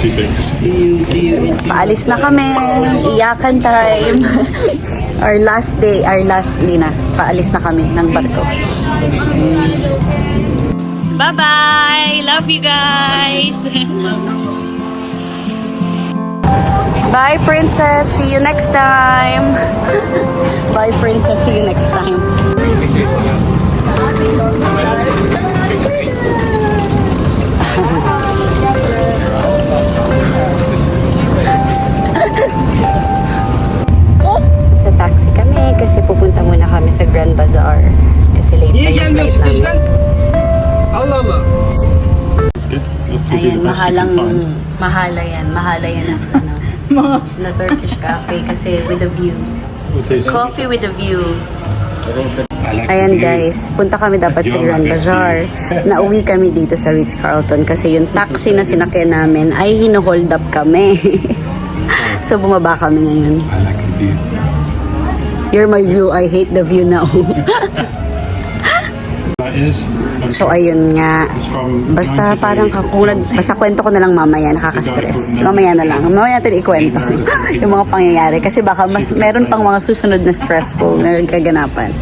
See you. Paalis na kami. Iyakan time. Our last day na. Paalis na kami ng barko. Bye-bye! Love you guys! Bye, princess! See you next time! Bye, princess! See you next time! Sa taxi kami kasi pupunta muna kami sa Grand Bazaar kasi late na yung flight namin. Ayan, mahala yan na Turkish cafe kasi with a view. Coffee with a view. Ayan guys, punta kami dapat sa Grand Bazaar. Nauwi kami dito sa Ritz-Carlton kasi yung taxi na sinakyan namin ay hino-hold up kami. So bumaba kami ngayon. You're my view, I hate the view now. So ayun nga. Basta parang basta kwento ko na lang mamaya, nakaka-stress. Mamaya natin ikwento yung mga pangyayari kasi baka meron pang mga susunod na stressful na kaganapan.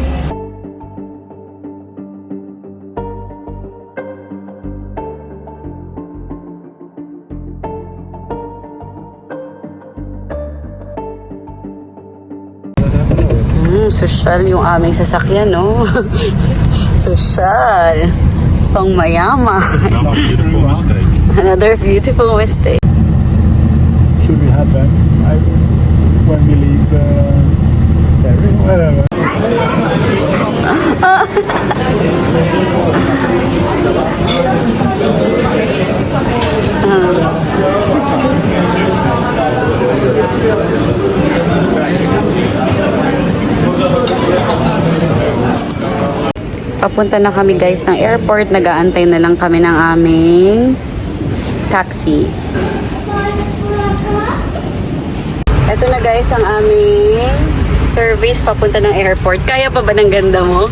Sosyal yung aming sasakyan, no? Sosyal. Pang mayaman. Another beautiful mistake. Should we have them? When we leave the ferry, whatever. Papunta na kami guys ng airport. Nag-aantay na lang kami ng aming taxi. Ito na guys ang aming service papunta ng airport. Kaya pa ba ng ganda mo?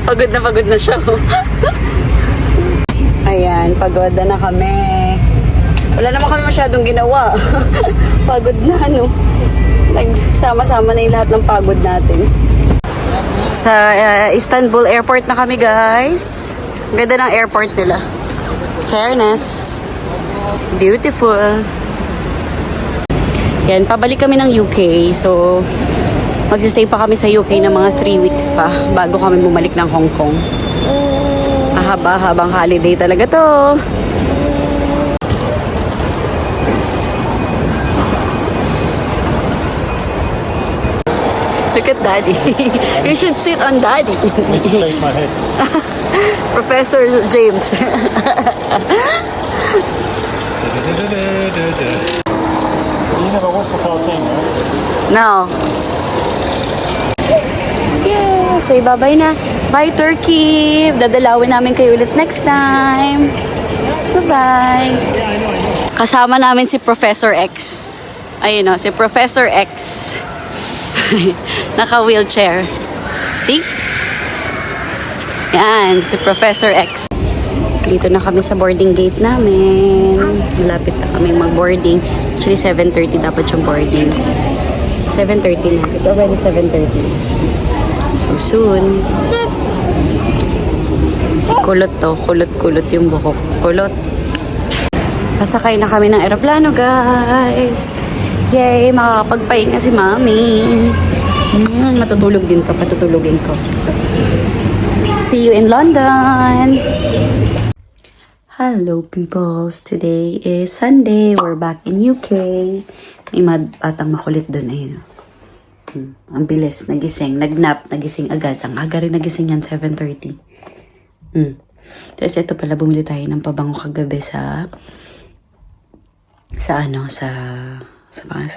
Pagod na siya. Ayan, pagod na kami. Wala naman kami masyadong ginawa. Pagod na, no? Nagsama-sama na yung lahat ng pagod natin. Sa Istanbul Airport na kami guys. Ganda ng airport nila. Fairness. Beautiful. Yan, pabalik kami ng UK. So, magsistay pa kami sa UK ng mga 3 weeks pa bago kami bumalik ng Hong Kong. Haba-habang holiday talaga to. Look at Daddy. You should sit on Daddy. I need to shake my head. Professor James. You never watched the cartoon, right? No. Yeah, say bye-bye na. Bye, Turkey. Dadalawin namin kayo ulit next time. Bye-bye. Kasama namin si Professor X. Ayun o, si Professor X. Naka-wheelchair. See? Yan, si Professor X. Dito na kami sa boarding gate namin. Malapit na kami mag-boarding. Actually, 7:30 dapat yung boarding. 7:30 na. It's already 7:30. So soon. Si kulot to. Kulot-kulot yung buhok. Kulot. Pasakay na kami ng eroplano, guys. Yay! Makakapagpahinga si Mami. Matutulog din to. Patutulogin ko. See you in London! Hello, peoples! Today is Sunday. We're back in UK. May batang makulit doon. Ayun. Ang bilis. Nagising. Nagnap. Nagising agad. Ang aga rin nagising yan. 7:30. Tapos ito pala. Bumili tayo ng pabango kagabi sa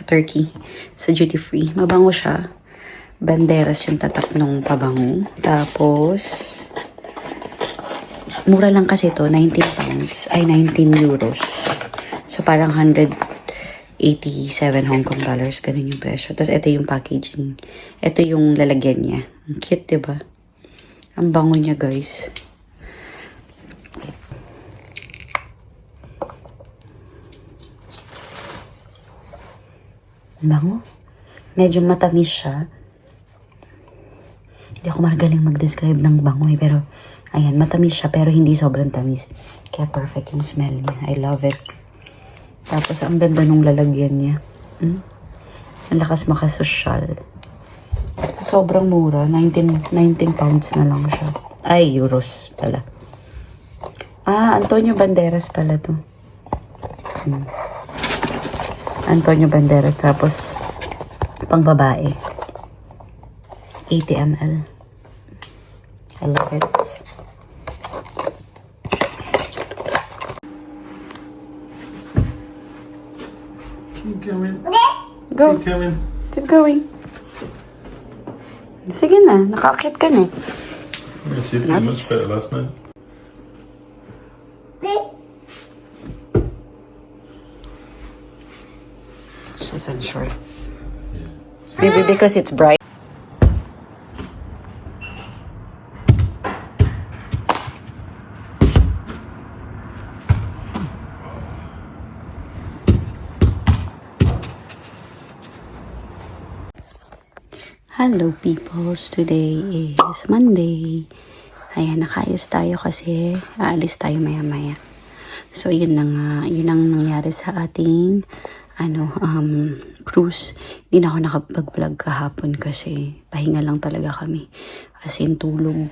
Turkey. Sa duty free. Mabango siya. Banderas yung tatak nung pabango. Tapos, mura lang kasi to, 19 pounds, ay 19 euros. So, parang 187 Hong Kong dollars, ganun yung presyo. Tapos, ito yung packaging. Ito yung lalagyan niya. Ang cute, diba? Ang bango niya, guys. Bango. Medyo matamis siya. Hindi ako magaling mag-describe ng bango eh, pero ayan, matamis siya pero hindi sobrang tamis. Kaya perfect yung smell niya. I love it. Tapos ang ganda nung lalagyan niya. Ang lakas makasosyal. Sobrang mura. 19 pounds na lang siya. Ay, euros pala. Antonio Banderas pala to. Antonio Banderas. Tapos, pang babae. 80 ml. I love it. Keep going. Go. Keep going. Keep going. Sige na, nakakit ka na. Yes, you did much better last night. She's unsure. Maybe because it's bright. Hello peoples, today is Monday. Ayan, nakayos tayo kasi aalis tayo maya-maya. So yun na nga, yun ang nangyari sa ating cruise. Hindi na ako nakapag-vlog kahapon kasi pahinga lang talaga kami. As in tulog.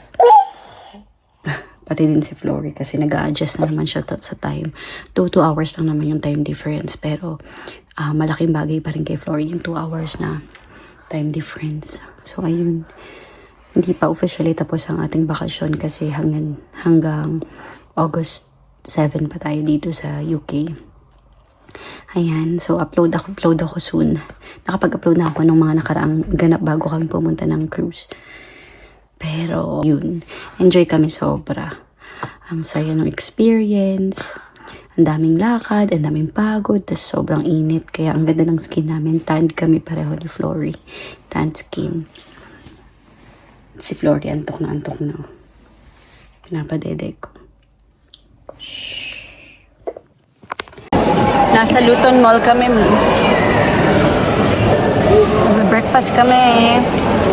Pati din si Flory kasi nag-a-adjust na naman siya sa time. 2 hours lang naman yung time difference, pero malaking bagay pa rin kay Flory yung 2 hours na time difference. So, ayun. Hindi pa officially tapos ang ating bakasyon kasi hanggang August 7 pa tayo dito sa UK. Ayan. So, upload ako soon. Nakapag-upload na ako ng mga nakaraang ganap bago kami pumunta ng cruise. Pero, yun. Enjoy kami sobra. Ang saya ng experience. Ang daming lakad, ang daming pagod, tas sobrang init. Kaya ang ganda ng skin namin. Tanned kami pareho ni Flory. Tanned skin. Si Flory, antok na. Pinapadede ko. Nasa Luton Mall kami. Breakfast kami.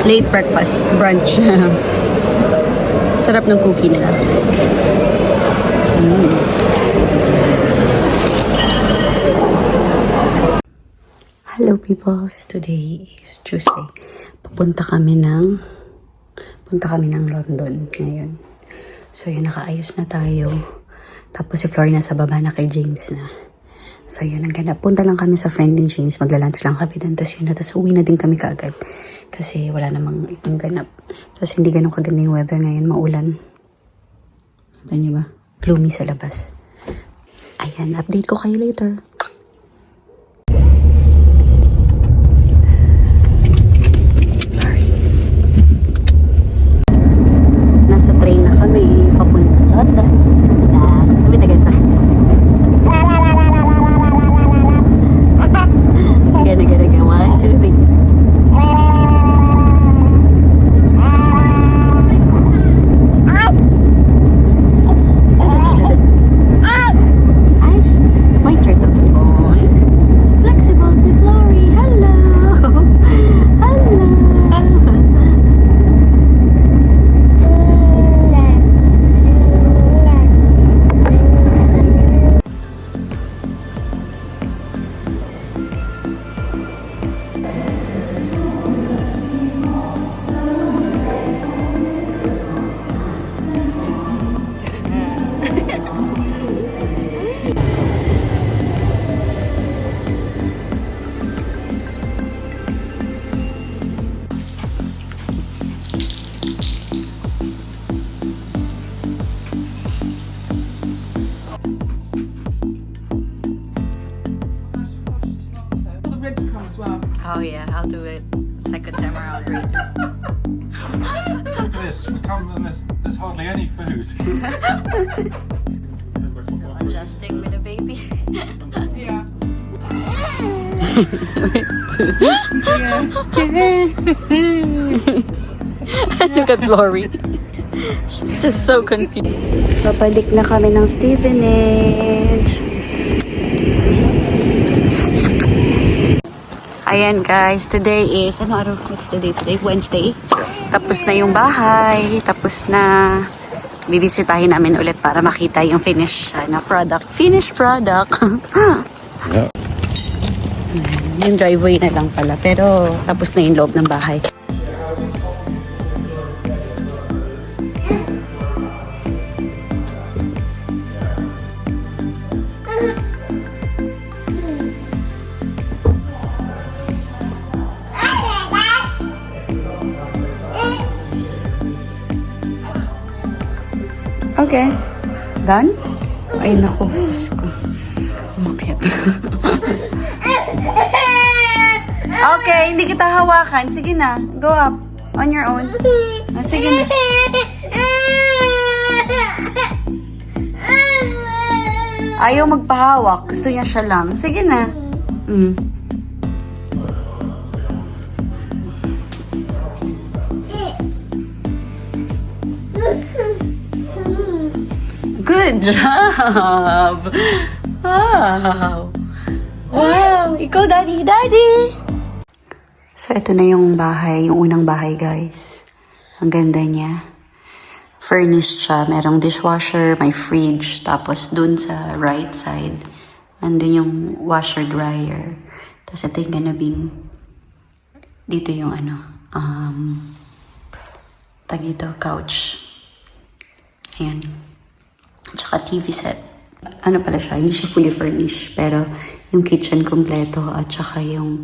Late breakfast. Brunch. Sarap ng cookie nila. Hello peoples, today is Tuesday. Punta kami ng London ngayon. So yun, nakaayos na tayo. Tapos si Flory nasa baba na kay James na. So yun, ang ganda. Punta lang kami sa friend ni James, magla-lunch lang kami doon. Tapos yun na, tapos uwi na din kami kaagad. Kasi wala namang ibang ganap. Tapos hindi ganun kaganda yung weather ngayon, maulan. Kita niyo ba? Gloomy sa labas. Ayan, update ko kayo later. Oh yeah, I'll do it second time around. Look at this. We come and there's hardly any food. Still adjusting with the baby. Yeah. Look at Flory. She's just so confused. Babalik na kami ng Stevenage. Ayan guys, today is, ano araw? What's the day today? Wednesday. Tapos na yung bahay. Tapos na. Bibisitahin namin ulit para makita yung finished na product. Finished product. Yeah. Yung driveway na lang pala. Pero tapos na yung loob ng bahay. Okay. Done? Ay, naku. Sus ko. Umakyat. Okay, hindi kita hawakan. Sige na. Go up. On your own. Ah, sige na. Ayaw magpahawak. Gusto niya siya lang. Sige na. Good job! Wow! Wow! Ikaw, Daddy! Daddy! So, ito na yung bahay. Yung unang bahay, guys. Ang ganda niya. Furnished siya. Merong dishwasher, may fridge. Tapos, dun sa right side, nandun yung washer-dryer. Tapos, ito yung ganabing. Dito yung tagito, couch. Ayan. Tsaka TV set. Ano pala siya, hindi siya fully furnished. Pero yung kitchen kompleto at tsaka yung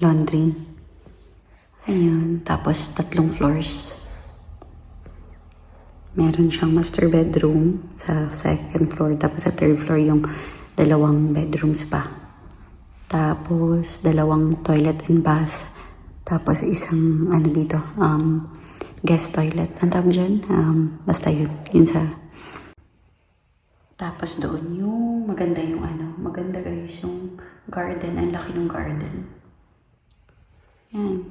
laundry. Ayun. Tapos 3 floors. Meron siyang master bedroom sa 2nd floor. Tapos sa 3rd floor yung 2 bedrooms pa. Tapos 2 toilet and bath. Tapos isang dito, guest toilet. Ang tawag dyan? Basta yun. Yun sa... Tapos doon yung maganda yung maganda guys yung garden. Ang laki ng garden. Yan.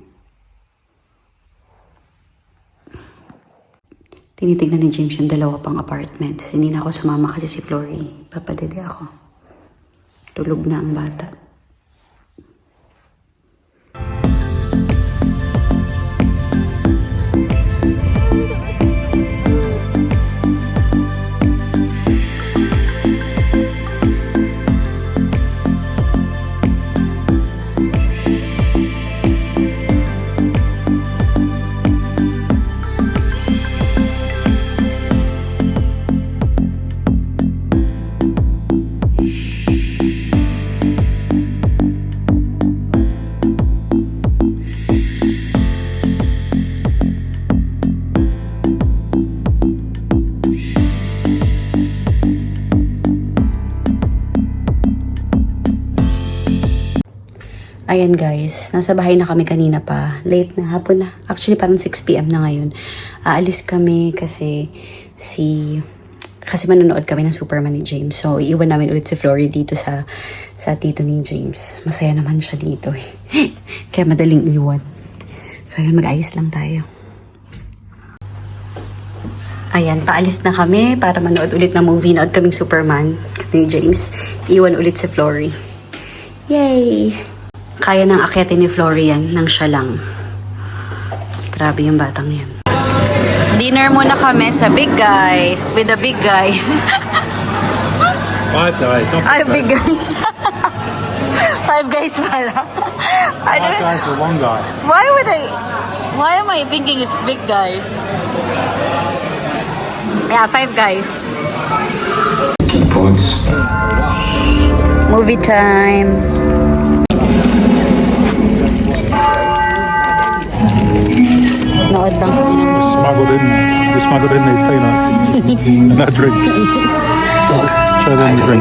Tinitignan ni James yung 2 pang apartments. Hindi na ako sumama kasi si Flory. Papadede ako. Tulog na ang bata. Ayan guys, nasa bahay na kami kanina pa. Late na, hapon na. Actually parang 6 PM na ngayon. Aalis kami kasi manonood kami ng Superman ni James. So, iwan namin ulit si Flory dito sa tito ni James. Masaya naman siya dito eh. Kaya madaling iwan. So, yun, mag-ayos lang tayo. Ayan, paalis na kami para manood ulit ng movie. Nood kaming Superman ni James. Iwan ulit si Flory. Yay! Kaya nang akyatin ni Florian nang siya lang. Grabe yung batang yan. Dinner muna kami sa Big Guys with the big guy. 5 guys, not 5 Ay, Big Guys. 5 guys pala. 5 guys for 1 guy. Why am I thinking it's Big Guys? Yeah, 5 guys. Points. Movie time. Nood lang kami ng We smuggled in these peanuts and that drink. Show them the drink.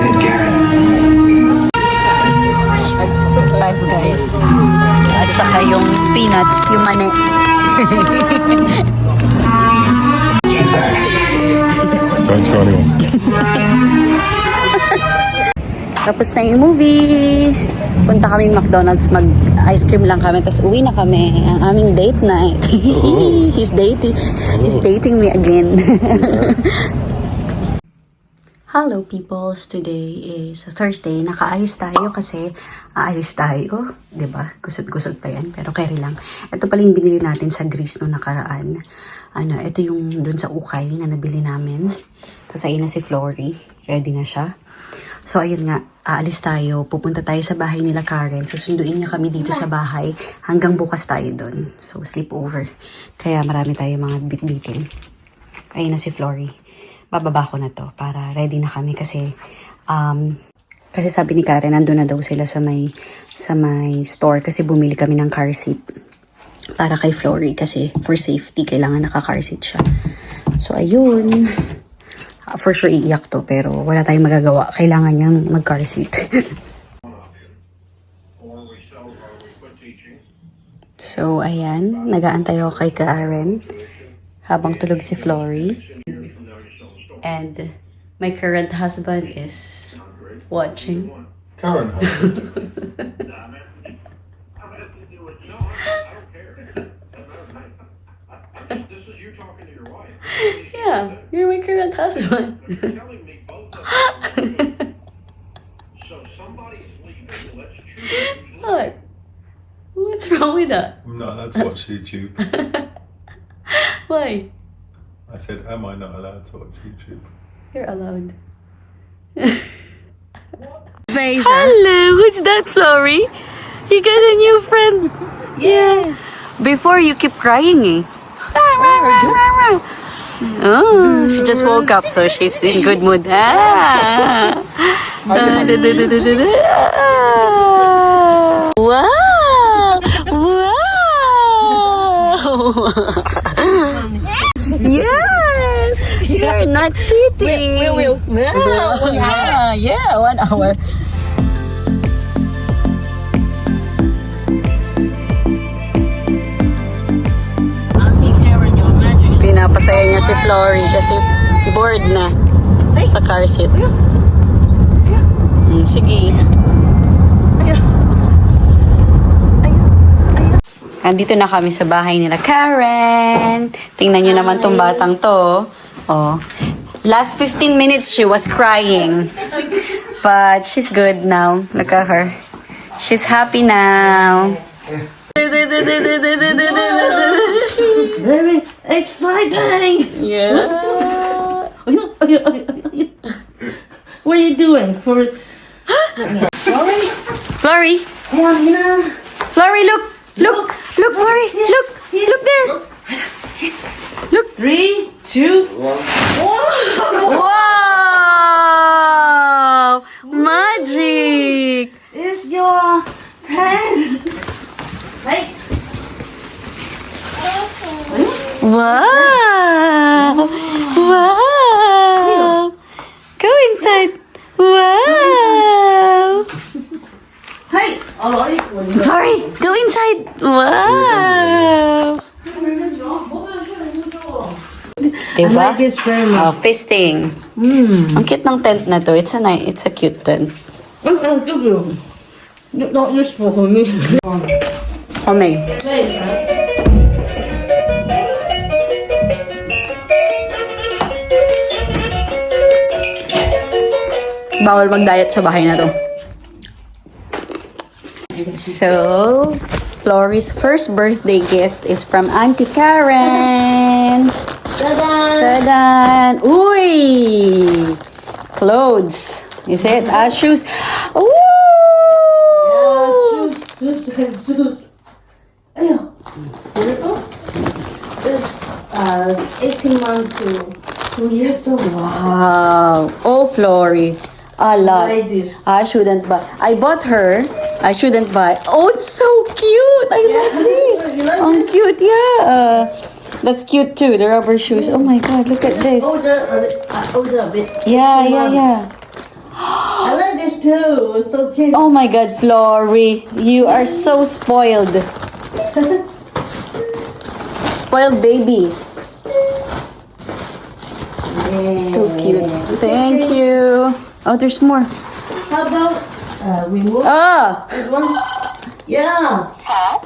5 guys. At saka yung peanuts, yung mani. Don't tell anyone. Tapos na yung movie. Punta kami McDonald's, mag-ice cream lang kami, tapos uwi na kami. Ang aming date night. He's dating me again. Hello peoples, today is Thursday. Nakaayos tayo kasi aalis tayo, 'di ba? Gusot-gusot pa 'yan, pero carry lang. Ito pala yung binili natin sa Greece no nakaraan. Ito yung doon sa ukay na nabili namin. Tapos ayun na si Flory, ready na siya. So ayun nga, aalis tayo, pupunta tayo sa bahay nila Karen. Susunduin niya kami dito sa bahay hanggang bukas tayo doon. So sleep over. Kaya marami tayo mga bit-bitin. Ayun na si Flory. Bababa ko na to para ready na kami kasi sabi ni Karen nandun na daw sila sa may store kasi bumili kami ng car seat para kay Flory kasi for safety kailangan naka-car seat siya. So ayun, for sure iiyak to pero wala tayong magagawa, kailangan niyang mag-car seat. So ayan, nag-aantay ako kay Karen habang tulog si Flory. And my current husband is watching. Current husband. Yeah, you're my current husband. What? What's wrong with that? I'm not allowed to watch YouTube. Why? I said, am I not allowed to watch YouTube? You're allowed. Hello, who's that, Flory? You got a new friend. Yeah. Before you keep crying, eh? Oh, she just woke up, so she's in good mood. Ah. Wow! Wow! Yes! You're not sitting. Yeah, 1 hour. Pinapasaya niya si Flory kasi bored na sa car seat. Sige. Andito na kami sa bahay nila Karen. Tingnan niyo naman tong batang to. Oh. Last 15 minutes she was crying. But she's good now. Look at her. She's happy now. Very exciting! Yeah. What are you doing? Sorry? Flory. Yeah, Flory, look. Look, Flory. Look there. Look. 3, 2, 1. Wow! Magic! It's your turn. Hey. Wow! Wow! Go inside. Wow! Hey. Alright. Flory, go inside. Wow! I Diba? like this very much. Fisting. Ang cute ng tent na to. It's a cute tent. Give you. Not useful for me. Homemade. Bawal mag-diet sa bahay na to. So, Flory's first birthday gift is from Auntie Karen. Ta-da! Uy! Clothes. Is it? Shoes. Ooh! Yeah, shoes. Ayo. Beautiful. It's 18 months to 2 years old. Wow. Oh, Flory. A lot. Like this. I shouldn't buy. I bought her. I shouldn't buy. Oh, it's so cute. I love this. You like Oh, this? cute. Yeah. That's cute too. The rubber shoes. Oh my God. Look at this. Older a bit. Yeah. I like this too. It's so cute. Oh my God, Flory. You are so spoiled. Spoiled baby. So cute. Thank you. Oh, there's more. How about we move Ah! this one? Yeah.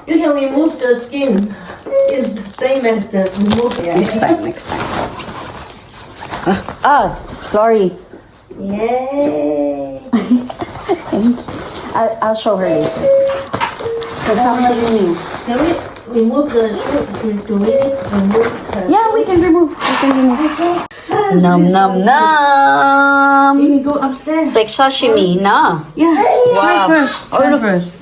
You can remove the skin. It's same as the remove. Next time. Flory. Yay! I'll show her later. So something new. Can we remove the shoe? Do we need to remove the Yeah, we can remove. Nom nom nom. We can go upstairs. It's like sashimi, na. Yeah. Wow. Try first.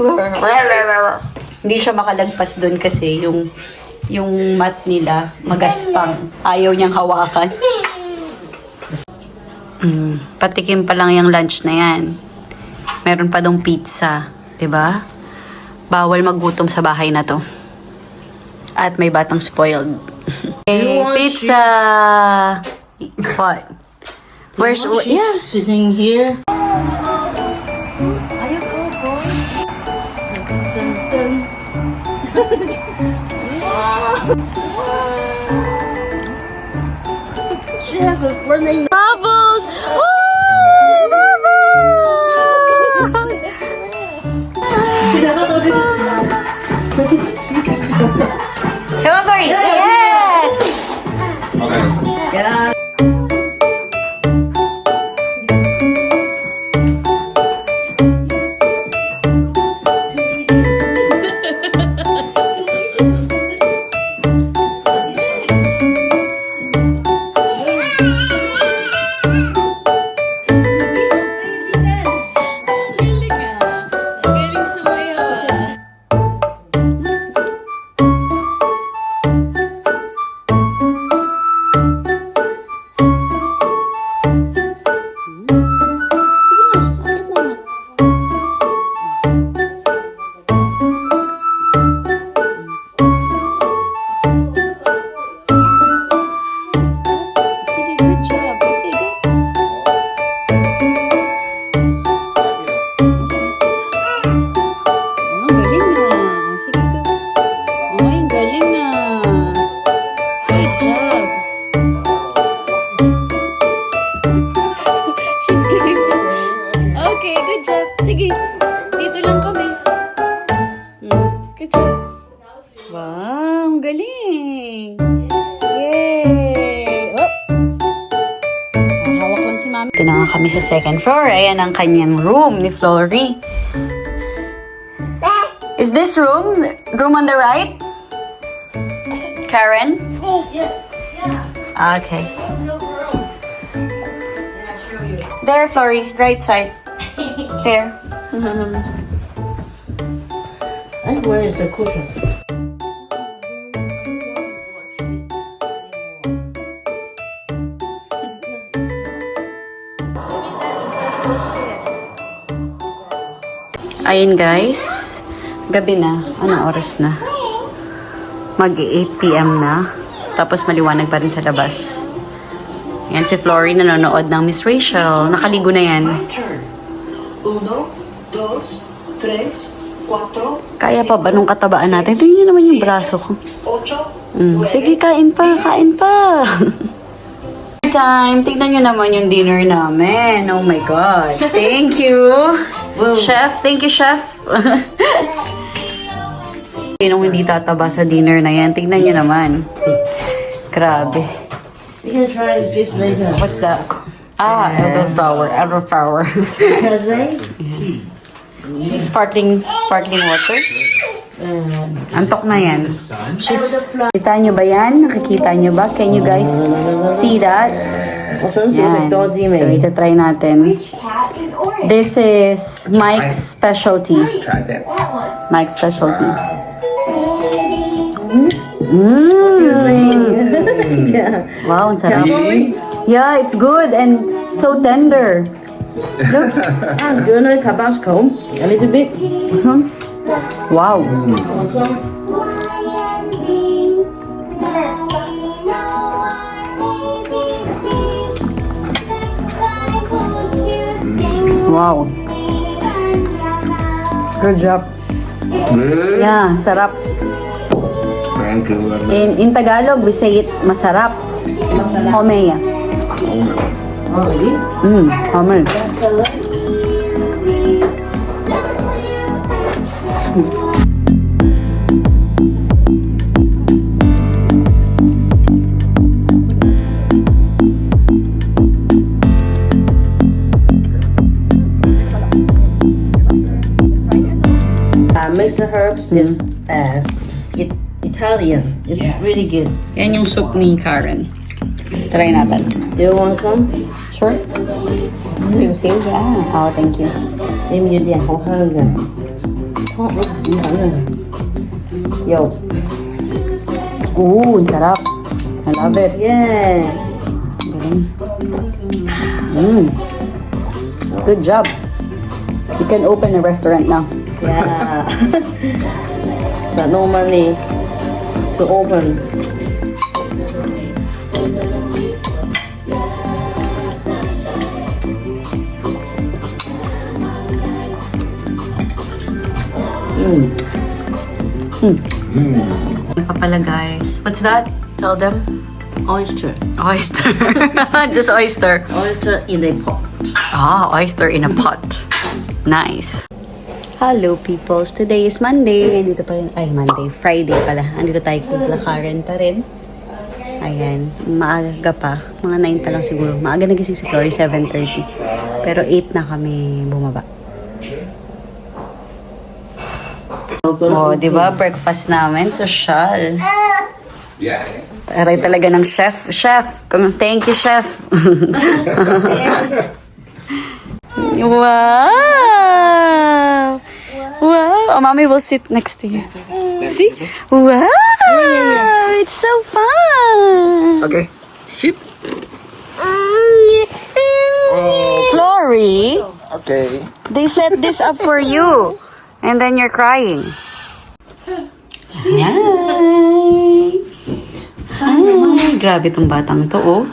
Hindi siya makalagpas doon kasi yung mat nila magaspang. Ayaw niyang hawakan. Patikim pa lang yung lunch na yan. Meron pa dong pizza, 'di ba? Bawal maggutom sa bahay na to. At may batang spoiled. Hey, pizza. What? Where's yeah? Sitting here. She have a running. Bubbles! Woo! Bubbles! Come on, Barry! Yes! Yeah. Ito na nga kami sa second floor. Ayan ang kanyang room ni Flory. Is this room on the right? Karen? Yes. Yeah. Okay. No room. Yeah, I'll show you. There, Flory. Right side. There. And where is the cushion? Ayun guys. Gabi na. Anong oras na? Mag-8 p.m. na. Tapos maliwanag pa rin sa labas. Yan si Flory nanonood ng Miss Rachel. Nakaligo na yan. My turn. 1, 2, 3, 4. Kaya pa ba nung katabaan natin? Tingnan niyo naman yung braso ko. 8. Sige, kain pa, kain pa. Time. Tignan nyo naman yung dinner namin. Oh my God. Thank you. Chef. Thank you, Chef. Sinong hindi tataba sa dinner na yan? Tignan nyo naman. Grabe. We can try this later. What's that? Ah, elderflower. Elderflower. Rosé? Sparkling water. Antok na yan. Kita nyo ba yan? Nakikita nyo ba? Can you guys see that? Yan. So, itatry natin. This is Mike's specialty. Try that. Mike's specialty. Wow, ang sarap. Yeah, it's good and so tender. Do you know Tabasco? A little bit. Wow. Wow. Good job. Yeah, sarap. Thank you. In Tagalog, we say it masarap. Homeya. Oh, really? Homel. mix the herbs. It's Italian. It's really good. Yan yung soup ni Karen. Try natin. Do you want some? Sure? Siw-siw? Yeah. Oh, thank you. 你们有点好看的，好，你看看，有 Ooh, ang sarap. I love it. Yeah. Good job. You can open a restaurant now. Yeah. But no money to open. Ano pa pala, guys? What's that? Tell them. Oyster. Oyster. Just oyster. Oyster in a pot. Ah, oyster in a pot. Nice. Hello, peoples. Today is Monday. Andito pa rin. Ay, Monday. Friday pala. Andito tayo kay Karen pa rin. Ayan. Maaga pa. Mga 9 pa lang siguro. Maaga nagising si Flory, 7:30. Pero 8 na kami bumaba. Oh, di ba? Breakfast namin. Social. Yeah. Aray talaga ng chef. Chef! Thank you, chef! Wow! Wow! Oh, mommy will sit next to you. See? Wow! It's so fun! Okay. Sit. Flory, Okay. they set this up for you. And then you're crying. Hi! Hi! Grabe tong batang to, oh.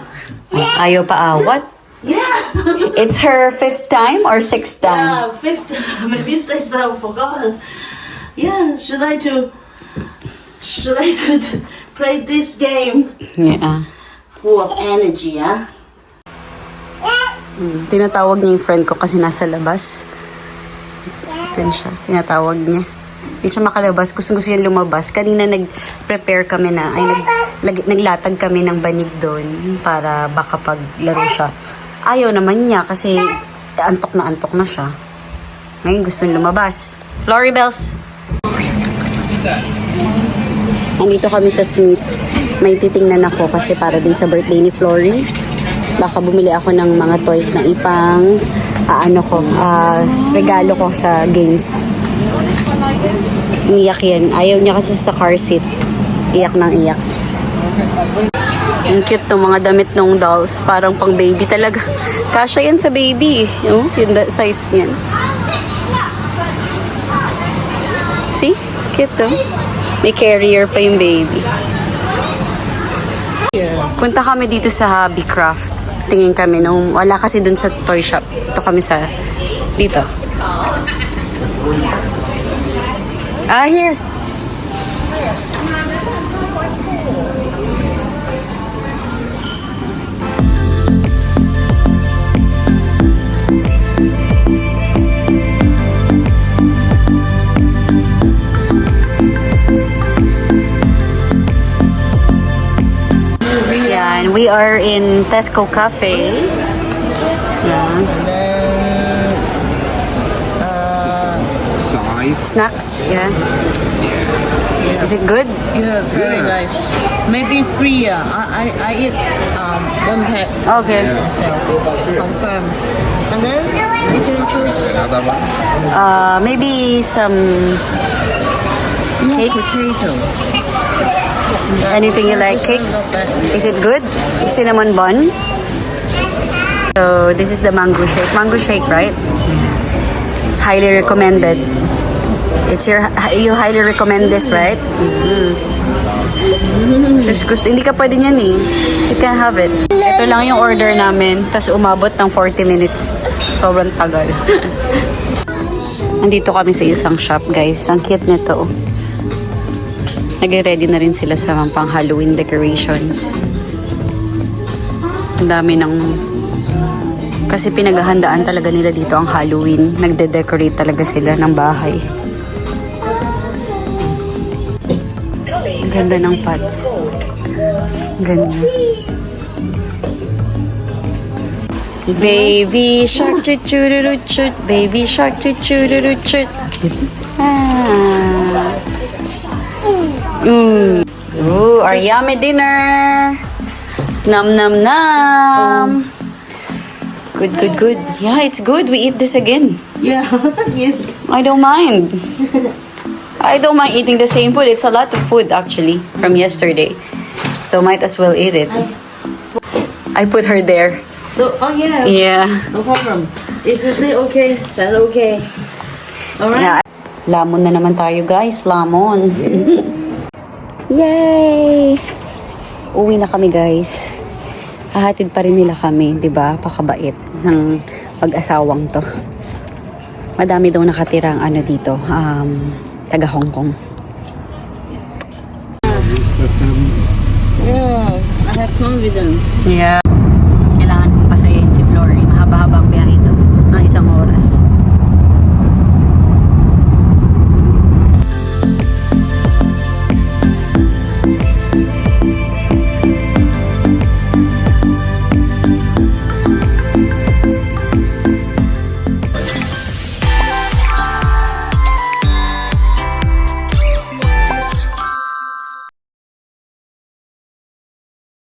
Ayaw pa awat. Yeah. It's her 5th time or 6th time? Fifth, maybe sixth. I forgot. Yeah. Should I to play this game Yeah. full of energy? Yeah. Tinatawag niya yung friend ko kasi nasa labas. Yan siya. Tinatawag niya. Hindi siya makalabas. Gusto niya lumabas. Kanina nag-prepare kami na, naglatag kami ng banig doon para baka paglaro siya. Ayaw naman niya kasi antok na siya. Ngayon gusto niya lumabas. Flory Bells! Nandito kami sa Smiths. May titingnan ako kasi para din sa birthday ni Flory. Baka bumili ako ng mga toys na ipang regalo ko sa games. Iyak yan. Ayaw niya kasi sa car seat. Iyak nang iyak. Ang cute ng mga damit ng dolls. Parang pang baby talaga. Kasya yan sa baby. Yung size niyan. See? Cute to. May carrier pa yung baby. Punta kami dito sa Hobby Craft. Tingin kami nung wala kasi dun sa toy shop. Ito kami sa dito. Here. Yan, we are in Tesco Cafe. Yeah. Size. Snacks, yeah. Is it good? Yeah, very nice. Maybe 3. I eat 1 pack. Okay. So confirm. And then you can choose Another one. Maybe some cakes. potato. Anything you like, cakes? Is it good? Cinnamon bun? So, this is the mango shake. Mango shake, right? Highly recommended. You highly recommend this, right? Sus, gusto, hindi ka pwede niyan eh. You can have it. Ito lang yung order namin. Tapos umabot ng 40 minutes. Sobrang tagal. Nandito kami sa isang shop, guys. Ang cute nito. Nag-ready na rin sila sa mga pang Halloween decorations. Ang dami ng... Kasi pinaghahandaan talaga nila dito ang Halloween. Nagde-decorate talaga sila ng bahay. Ang ganda ng pots. Ganda. Baby shark chut chut chut, baby shark chut chut chut. Ah. Ooh, our yummy dinner. Nom nom nom. Good, good, good. Yeah, it's good. We eat this again. Yeah. Yes. I don't mind. I don't mind eating the same food. It's a lot of food actually from yesterday. So might as well eat it. I put her there. No, oh yeah. Yeah. No problem. If you say okay, then okay. Yeah. Alright. Lamon na naman tayo, guys. Lamon. Yay! Uwi na kami, guys. Hahatid pa rin nila kami, 'di ba? Pakabait ng mag-asawang 'to. Madami daw nakatirang ano dito, taga Hong Kong. Yeah, I have confidence. Yeah. Kailangan kong pasayahin si Flory. Mahaba-haba ang biyahe ito. Ang 1 oras.